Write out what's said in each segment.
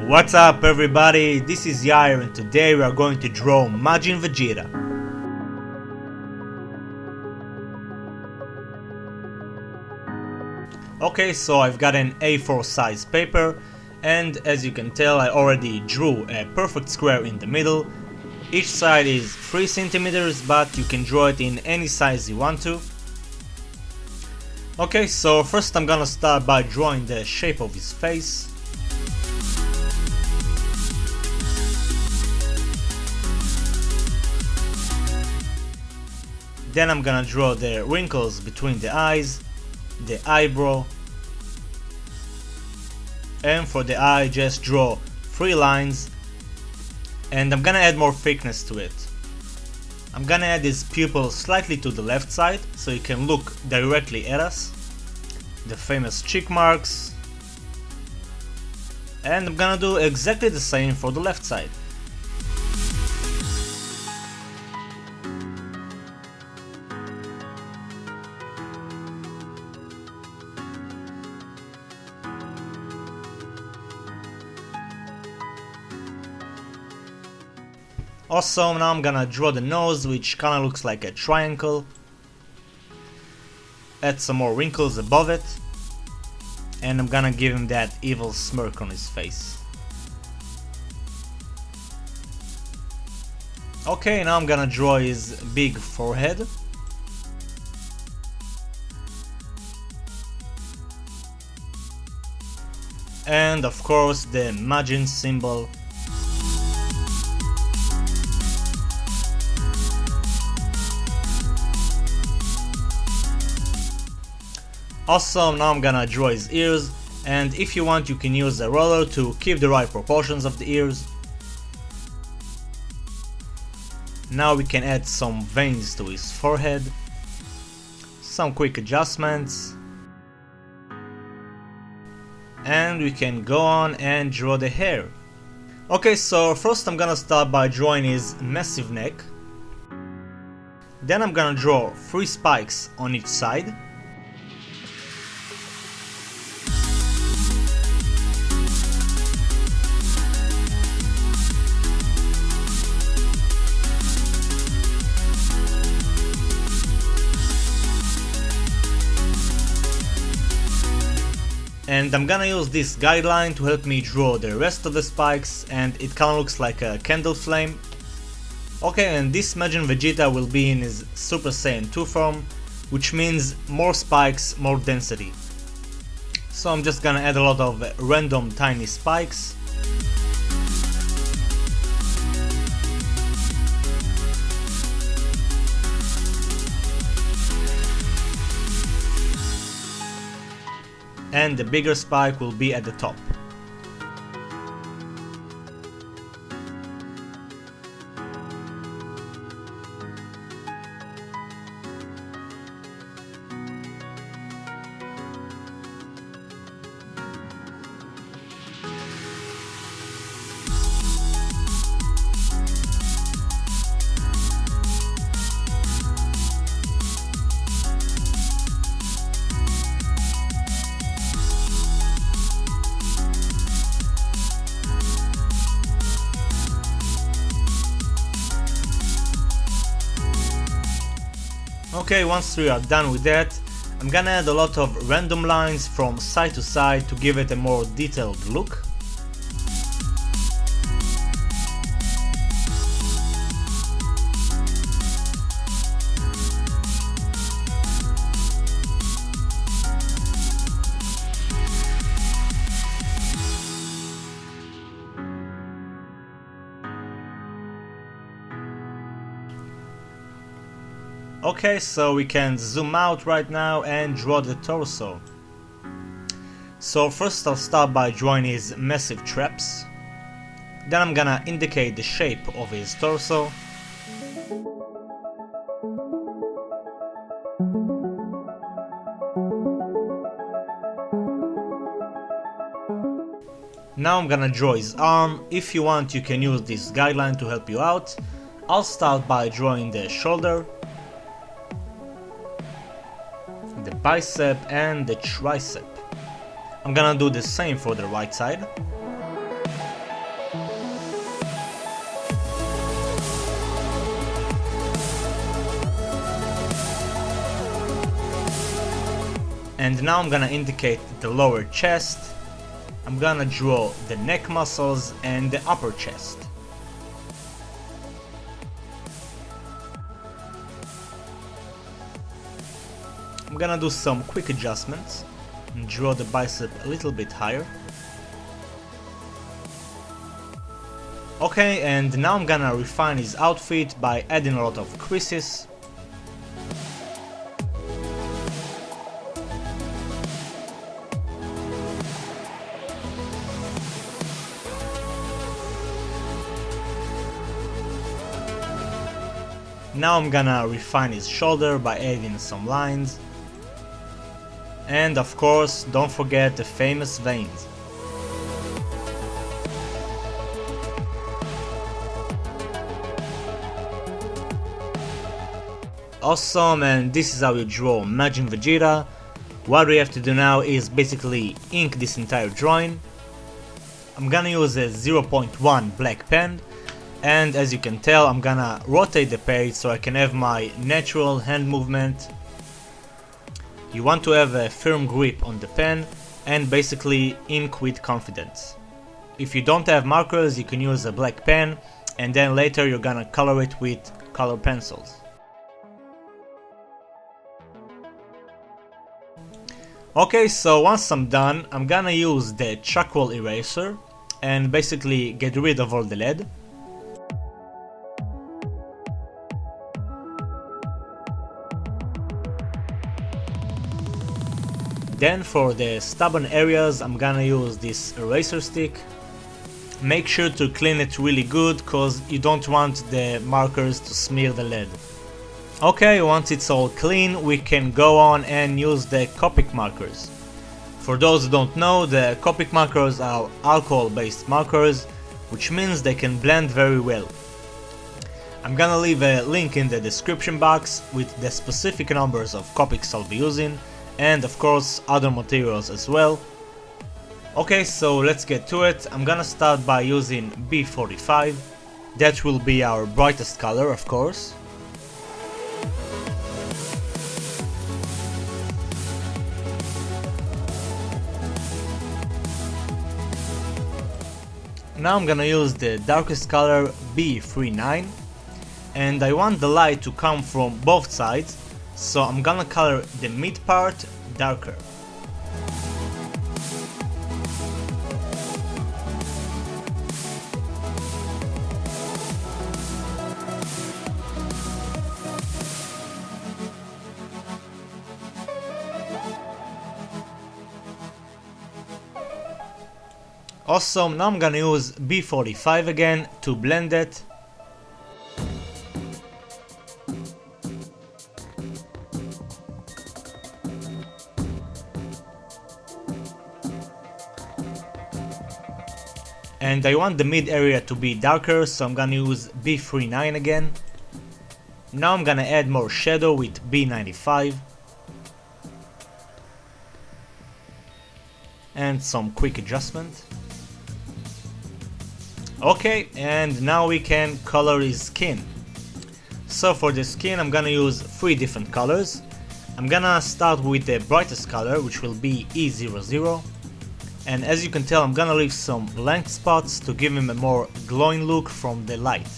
What's up everybody, this is Yair and today we are going to draw Majin Vegeta. Okay, so I've got an A4 size paper and as you can tell I already drew a perfect square in the middle. Each side is 3 centimeters, but you can draw it in any size you want to. Okay, so first I'm gonna start by drawing the shape of his face. Then I'm gonna draw the wrinkles between the eyes, the eyebrow, and for the eye just draw 3 lines, and I'm gonna add more thickness to it. I'm gonna add his pupil slightly to the left side so he can look directly at us, the famous cheek marks, and I'm gonna do exactly the same for the left side. Also, now I'm gonna draw the nose, which kinda looks like a triangle. Add some more wrinkles above it. And I'm gonna give him that evil smirk on his face. Okay, now I'm gonna draw his big forehead. And of course the Majin symbol. Also, now I'm gonna draw his ears, and if you want you can use a roller to keep the right proportions of the ears. Now we can add some veins to his forehead, some quick adjustments, and we can go on and draw the hair. Okay, so first I'm gonna start by drawing his massive neck. Then I'm gonna draw 3 spikes on each side. And I'm gonna use this guideline to help me draw the rest of the spikes, and it kinda looks like a candle flame. Okay, and this Majin Vegeta will be in his Super Saiyan 2 form, which means more spikes, more density. So I'm just gonna add a lot of random tiny spikes. And the bigger spike will be at the top. Okay, once we are done with that, I'm gonna add a lot of random lines from side to side to give it a more detailed look. Okay, so we can zoom out right now and draw the torso. So first I'll start by drawing his massive traps. Then I'm gonna indicate the shape of his torso. Now I'm gonna draw his arm. If you want you can use this guideline to help you out. I'll start by drawing the shoulder, the bicep and the tricep. I'm gonna do the same for the right side. And now I'm gonna indicate the lower chest. I'm gonna draw the neck muscles and the upper chest. I'm gonna do some quick adjustments and draw the bicep a little bit higher. Okay, and now I'm gonna refine his outfit by adding a lot of creases. Now I'm gonna refine his shoulder by adding some lines. And of course, don't forget the famous veins. Awesome, and this is how you draw Majin Vegeta. What we have to do now is basically ink this entire drawing. I'm gonna use a 0.1 black pen, and as you can tell I'm gonna rotate the page so I can have my natural hand movement. You want to have a firm grip on the pen and basically ink with confidence. If you don't have markers, you can use a black pen, and then later you're gonna color it with color pencils. Okay, so once I'm done, I'm gonna use the charcoal eraser and basically get rid of all the lead. Then for the stubborn areas, I'm gonna use this eraser stick. Make sure to clean it really good, cause you don't want the markers to smear the lead. Okay, once it's all clean, we can go on and use the Copic markers. For those who don't know, the Copic markers are alcohol-based markers, which means they can blend very well. I'm gonna leave a link in the description box with the specific numbers of Copics I'll be using, and of course other materials as well. Okay, so let's get to it. I'm gonna start by using B45. That will be our brightest color, of course. Now I'm gonna use the darkest color B39, and I want the light to come from both sides, so I'm gonna color the mid part darker. Awesome, now I'm gonna use B45 again to blend it. And I want the mid area to be darker, so I'm gonna use B39 again. Now I'm gonna add more shadow with B95. And some quick adjustment. Okay, and now we can color his skin. So for the skin I'm gonna use 3 different colors. I'm gonna start with the brightest color, which will be E00. And as you can tell, I'm gonna leave some blank spots to give him a more glowing look from the light.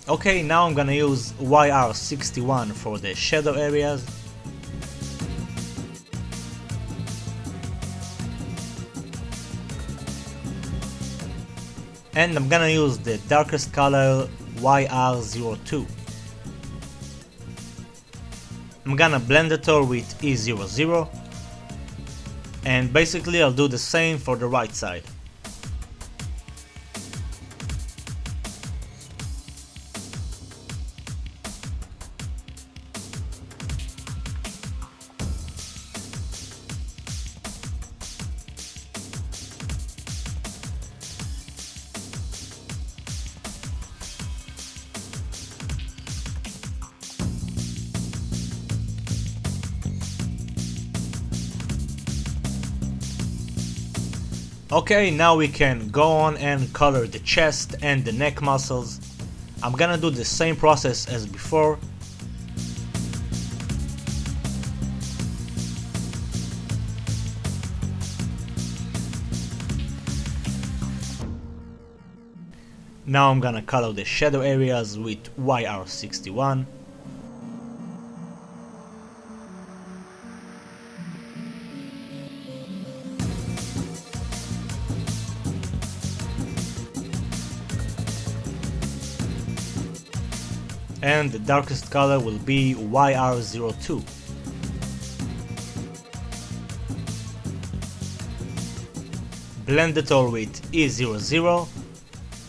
Okay, now I'm gonna use YR61 for the shadow areas. And I'm gonna use the darkest color YR02. I'm gonna blend it all with E00, and basically I'll do the same for the right side. Okay, now we can go on and color the chest and the neck muscles. I'm gonna do the same process as before. Now I'm gonna color the shadow areas with YR61. And the darkest color will be YR02. Blend it all with E00,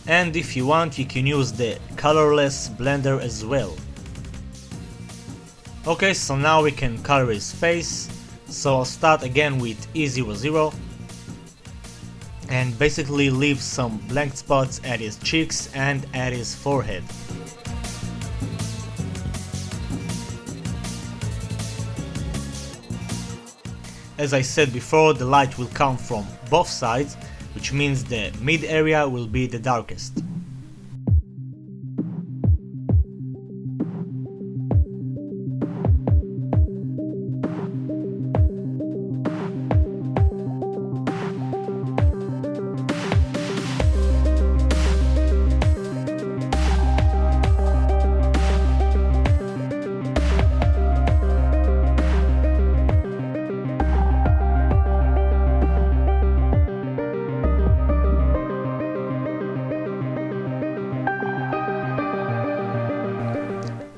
and if you want you can use the colorless blender as well. Okay, so now we can color his face, so I'll start again with E00 and basically leave some blank spots at his cheeks and at his forehead. As I said before, the light will come from both sides, which means the mid area will be the darkest.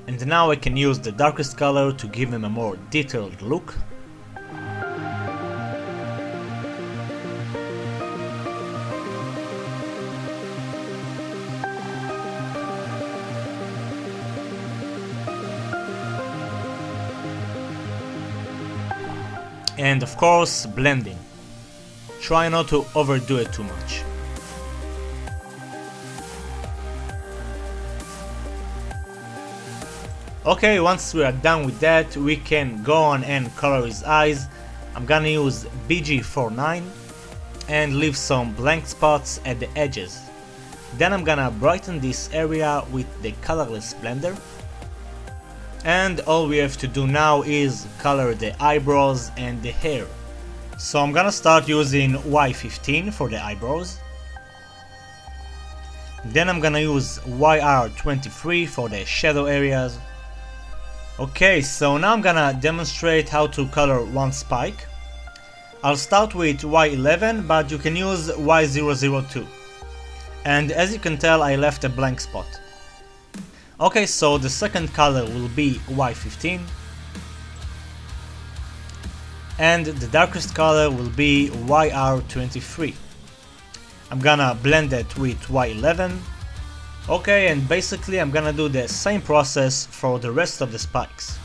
And now I can use the darkest color to give him a more detailed look. And of course, blending. Try not to overdo it too much. Okay, once we are done with that, we can go on and color his eyes. I'm gonna use BG49 and leave some blank spots at the edges. Then I'm gonna brighten this area with the colorless blender. And all we have to do now is color the eyebrows and the hair. So I'm gonna start using Y15 for the eyebrows. Then I'm gonna use YR23 for the shadow areas. Okay, so now I'm gonna demonstrate how to color one spike. I'll start with Y11, but you can use Y002. And as you can tell, I left a blank spot. Okay, so the second color will be Y15. And the darkest color will be YR23. I'm gonna blend it with Y11. Okay, and basically I'm gonna do the same process for the rest of the spikes.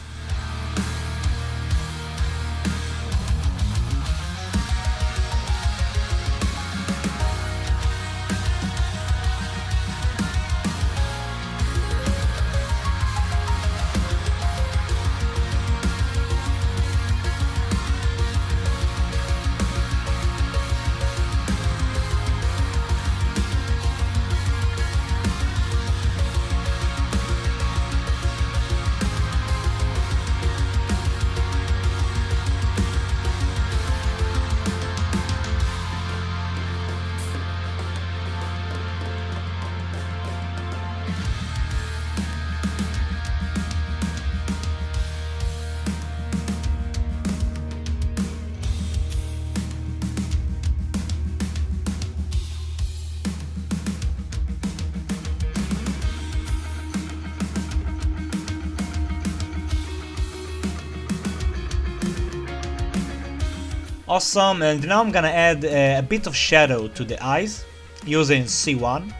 Awesome, and now I'm gonna add a bit of shadow to the eyes using C1.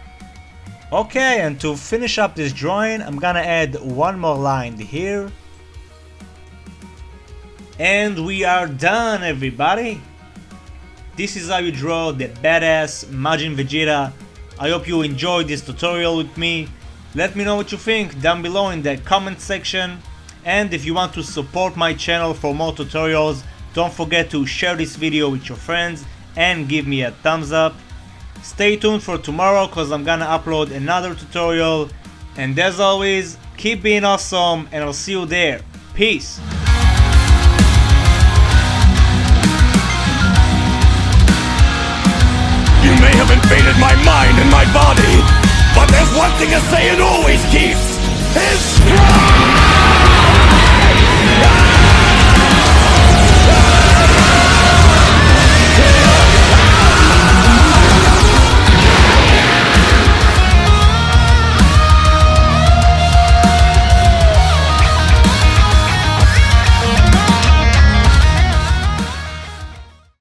Okay, and to finish up this drawing, I'm gonna add one more line here. And we are done, everybody! This is how you draw the badass Majin Vegeta. I hope you enjoyed this tutorial with me. Let me know what you think down below in the comment section. And if you want to support my channel for more tutorials, don't forget to share this video with your friends and give me a thumbs up. Stay tuned for tomorrow cause I'm gonna upload another tutorial. And as always, keep being awesome and I'll see you there. Peace! You may have invaded my mind and my body, But there's one thing a Saiyan always keeps: his pride!